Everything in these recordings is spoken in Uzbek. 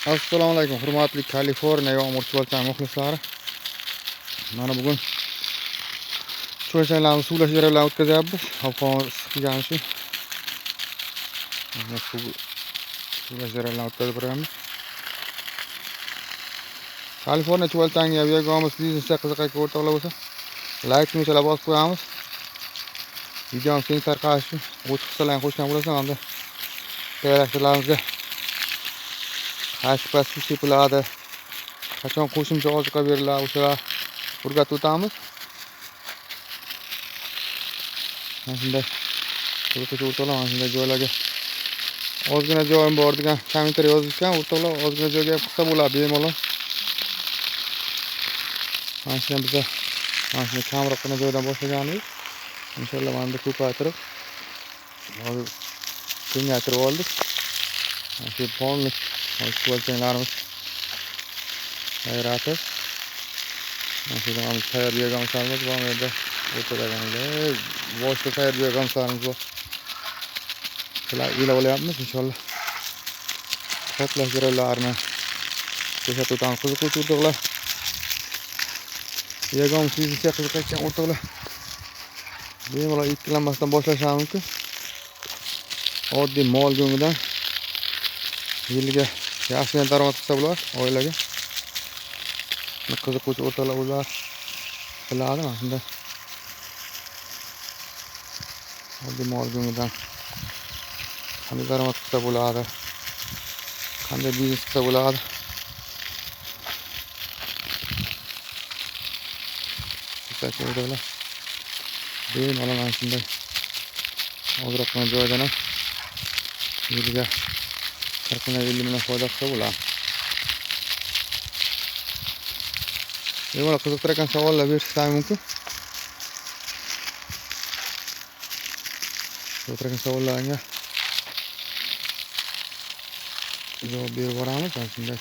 Assalomu alaykum, hurmatli Kaliforniya yomg'ir chuvalchang muxlislari. Mana bugun chuvalchanglarni suvlash jarayonlarini o'tkazyapmiz. Havomiz issiqlagani uchun. Mana suvlash jarayonlarini o'tkazib boramiz. Kaliforniya chuvalchangiga videomiz biznesga qiziqayotgan o'rtoqlar bo'lsa, like tugmachalarini bosib qo'yamiz. Videomiz keng tarqalishi uchun o'z hissalarini qo'shgan bo'lsa, unda tayyorlashlarimizga qaysi past sepiladi, qachon qo'shimcha oziqa beriladi, o'shalar o'rgatib o'tamiz. Mana shunday o'rtoqlar, mana shunday joylarga ozgina joyim bor degan kommentariy yozishgan o'rtoqlar, ozgina joyga qilsa bo'ladi bemalol. Mana shunday biza mana shunday kamroqqina joydan boshlaganmiz. Inshaalloh mana bunda ko'paytirib hozir kengaytirib oldik. Mana shu polni chuvalchanglarimiz tayyorlatib, mana shu yerda tayyor yegamizlarimiz bor, bu yerda o'tirganida boshqa tayyor yegamizlarimiz bor. Shular ilova olyapmiz inshaalloh. To'plash jarayonlarini ko'rsatib o'tamiz qiziquvchi o'rtoqlar. Yegamiz biznesga qiziqayotgan o'rtoqlar bemalol ikkilanmasdan boshlashi mumkin. Oddiy mol go'ngidan yiliga yaxshi daromad qilsa bo'ladi oilaga. Qiziquvchi o'rtoqlar o'zlari biladi mana shunday. Oddiy mol go'ngidan qanday daromad qilsa bo'ladi, qanday biznes qilsa bo'ladi. O'rtoqlar bemalol mana shunday ozroqgina joydan ham yiliga 40-50 million foyda qilsa bo'ladi. Bemalol qiziqtirgan savollar berishlari mumkin. Qiziqtirgan savollaringga javob berib boramiz. Mana shunday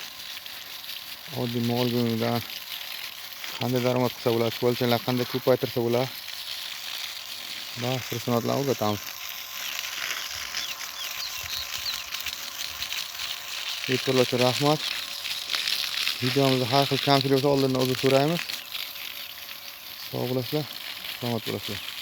oddiy mol go'ngidan qanday daromad qilsa bo'ladi, chuvalchanglar qanday ko'paytirsa bo'ladi. Barcha xususiyatlarni o'rgatamiz. E'tiborlar uchun rahmat. Videomizda har xil kamchilik bo'lsa oldindan uzr so'raymiz. Sog' bo'lasizlar, salomat bo'lasizlar.